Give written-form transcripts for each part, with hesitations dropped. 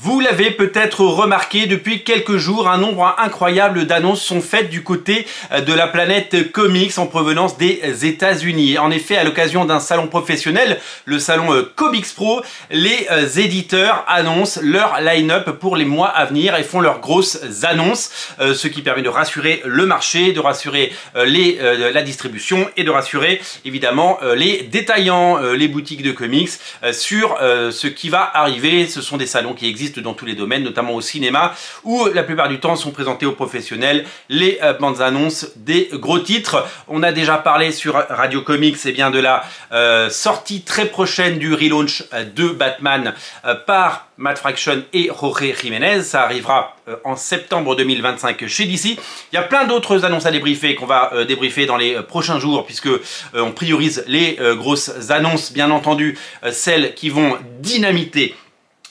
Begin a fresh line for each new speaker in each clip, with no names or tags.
Vous l'avez peut-être remarqué, depuis quelques jours, un nombre incroyable d'annonces sont faites du côté de la planète comics en provenance des États-Unis. En effet, à l'occasion d'un salon professionnel, le salon Comics Pro, les éditeurs annoncent leur line-up pour les mois à venir et font leurs grosses annonces, ce qui permet de rassurer le marché, de rassurer la distribution et de rassurer évidemment les détaillants, les boutiques de comics sur ce qui va arriver. Ce sont des salons qui existent dans tous les domaines, notamment au cinéma, où la plupart du temps sont présentés aux professionnels les bandes annonces des gros titres. On a déjà parlé sur Radio Comics bien de la sortie très prochaine du relaunch de Batman par Matt Fraction et Jorge Jiménez. Ça arrivera en septembre 2025 chez DC. Il y a plein d'autres annonces à débriefer qu'on va débriefer dans les prochains jours, puisque on priorise les grosses annonces, bien entendu, celles qui vont dynamiter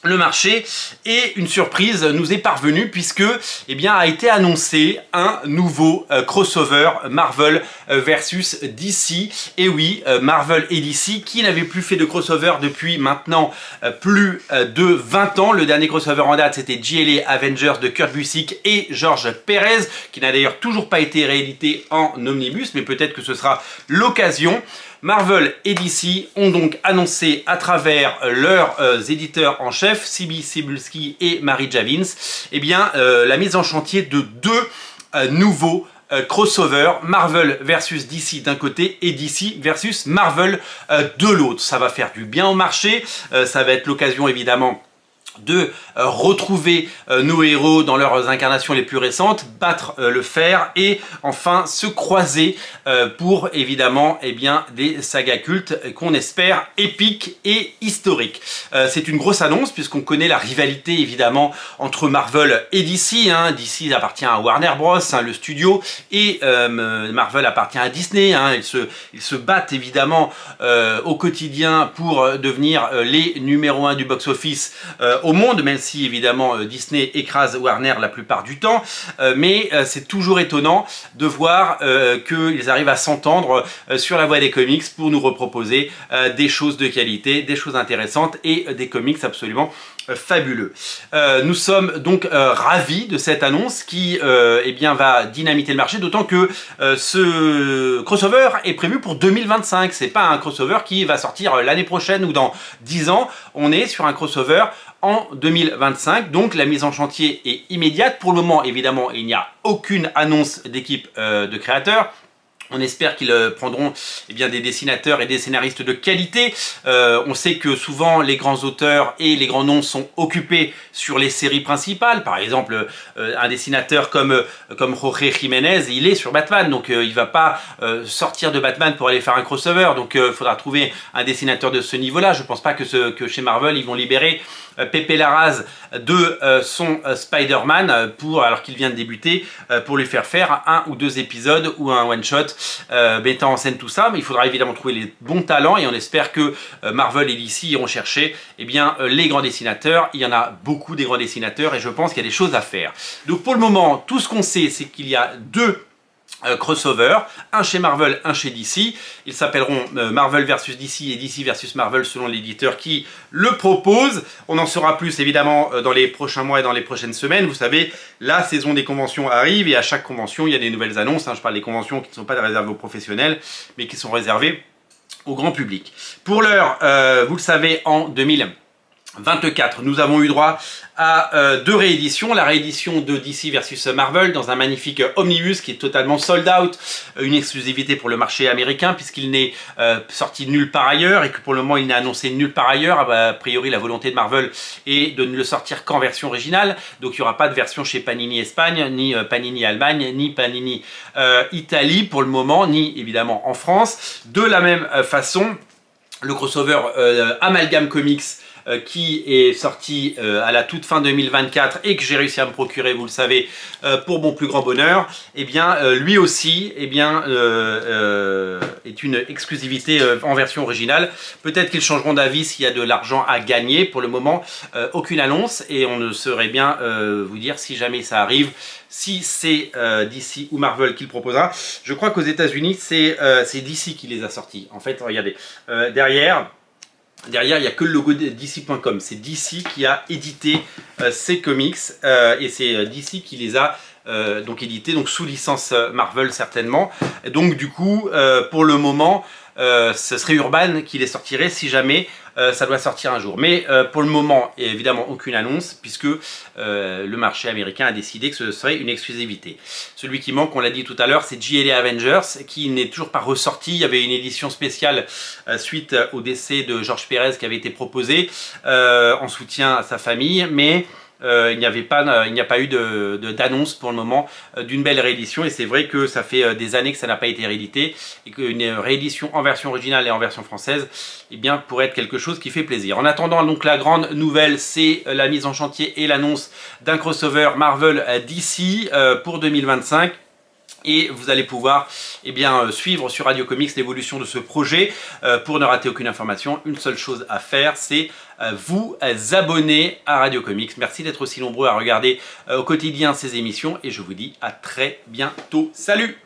le marché. Et une surprise nous est parvenue puisque a été annoncé un nouveau crossover Marvel versus DC. Et oui, Marvel et DC qui n'avaient plus fait de crossover depuis maintenant plus de 20 ans. Le dernier crossover en date, c'était JLA Avengers de Kurt Busiek et George Perez, qui n'a d'ailleurs toujours pas été réédité en omnibus, mais peut-être que ce sera l'occasion. Marvel et DC ont donc annoncé à travers leurs éditeurs en chef, CB Cebulski et Mary Javins, la mise en chantier de deux nouveaux crossover, Marvel versus DC d'un côté et DC versus Marvel de l'autre. Ça va faire du bien au marché, ça va être l'occasion évidemment de retrouver nos héros dans leurs incarnations les plus récentes, battre le fer et enfin se croiser pour évidemment des sagas cultes qu'on espère épiques et historiques. C'est une grosse annonce puisqu'on connaît la rivalité évidemment entre Marvel et DC. DC appartient à Warner Bros, le studio, et Marvel appartient à Disney. Ils se battent évidemment au quotidien pour devenir les numéros 1 du box-office au monde, même si évidemment Disney écrase Warner la plupart du temps, mais c'est toujours étonnant de voir qu'ils arrivent à s'entendre sur la voie des comics pour nous reproposer des choses de qualité, des choses intéressantes et des comics absolument fabuleux. Nous sommes donc ravis de cette annonce qui va dynamiter le marché, d'autant que ce crossover est prévu pour 2025. C'est pas un crossover qui va sortir l'année prochaine ou dans 10 ans. On est sur un crossover en 2025, donc la mise en chantier est immédiate. Pour le moment, évidemment, il n'y a aucune annonce d'équipe de créateurs. On espère qu'ils prendront des dessinateurs et des scénaristes de qualité. On sait que souvent les grands auteurs et les grands noms sont occupés sur les séries principales. Par exemple, un dessinateur comme Jorge Jiménez, il est sur Batman, donc il ne va pas sortir de Batman pour aller faire un crossover. Donc il faudra trouver un dessinateur de ce niveau-là. Je ne pense pas que chez Marvel, ils vont libérer Pepe Larraz de son Spider-Man alors qu'il vient de débuter, pour lui faire un ou deux épisodes ou un one-shot mettant en scène tout ça. Mais il faudra évidemment trouver les bons talents et on espère que Marvel et DC iront chercher les grands dessinateurs. Il y en a beaucoup des grands dessinateurs et je pense qu'il y a des choses à faire. Donc pour le moment, tout ce qu'on sait, c'est qu'il y a deux crossover, un chez Marvel, un chez DC. Ils s'appelleront Marvel versus DC et DC versus Marvel selon l'éditeur qui le propose. On en saura plus évidemment dans les prochains mois et dans les prochaines semaines. Vous savez, la saison des conventions arrive et à chaque convention, il y a des nouvelles annonces. Je parle des conventions qui ne sont pas réservées aux professionnels, mais qui sont réservées au grand public. Pour l'heure, vous le savez, en 2024, nous avons eu droit à deux rééditions. La réédition de DC versus Marvel dans un magnifique omnibus qui est totalement sold out, une exclusivité pour le marché américain puisqu'il n'est sorti nulle part ailleurs et que pour le moment il n'est annoncé nulle part ailleurs. A priori la volonté de Marvel est de ne le sortir qu'en version originale, donc il n'y aura pas de version chez Panini Espagne, ni Panini Allemagne, ni Panini Italie pour le moment, ni évidemment en France. De la même façon, le crossover Amalgam Comics qui est sorti à la toute fin 2024 et que j'ai réussi à me procurer, vous le savez, pour mon plus grand bonheur, lui aussi est une exclusivité en version originale. Peut-être qu'ils changeront d'avis s'il y a de l'argent à gagner. Pour le moment, aucune annonce et on ne saurait bien vous dire si jamais ça arrive, si c'est DC ou Marvel qui le proposera. Je crois qu'aux États-Unis, c'est DC qui les a sortis. En fait, regardez, derrière, Derrière, il n'y a que le logo de DC.com. C'est DC qui a édité ces comics et c'est DC qui les a donc édités, donc sous licence Marvel certainement. Et donc du coup, pour le moment, ce serait Urban qui les sortirait si jamais ça doit sortir un jour. Mais pour le moment, évidemment, aucune annonce puisque le marché américain a décidé que ce serait une exclusivité. Celui qui manque, on l'a dit tout à l'heure, c'est JLA Avengers qui n'est toujours pas ressorti. Il y avait une édition spéciale suite au décès de George Pérez qui avait été proposée en soutien à sa famille, mais il n'y a pas eu d'annonce pour le moment d'une belle réédition et c'est vrai que ça fait des années que ça n'a pas été réédité et qu'une réédition en version originale et en version française eh bien, pourrait être quelque chose qui fait plaisir. En attendant, donc la grande nouvelle, c'est la mise en chantier et l'annonce d'un crossover Marvel DC pour 2025. Et vous allez pouvoir suivre sur Radio Comics l'évolution de ce projet. Pour ne rater aucune information, une seule chose à faire, c'est vous abonner à Radio Comics. Merci d'être aussi nombreux à regarder au quotidien ces émissions et je vous dis à très bientôt. Salut!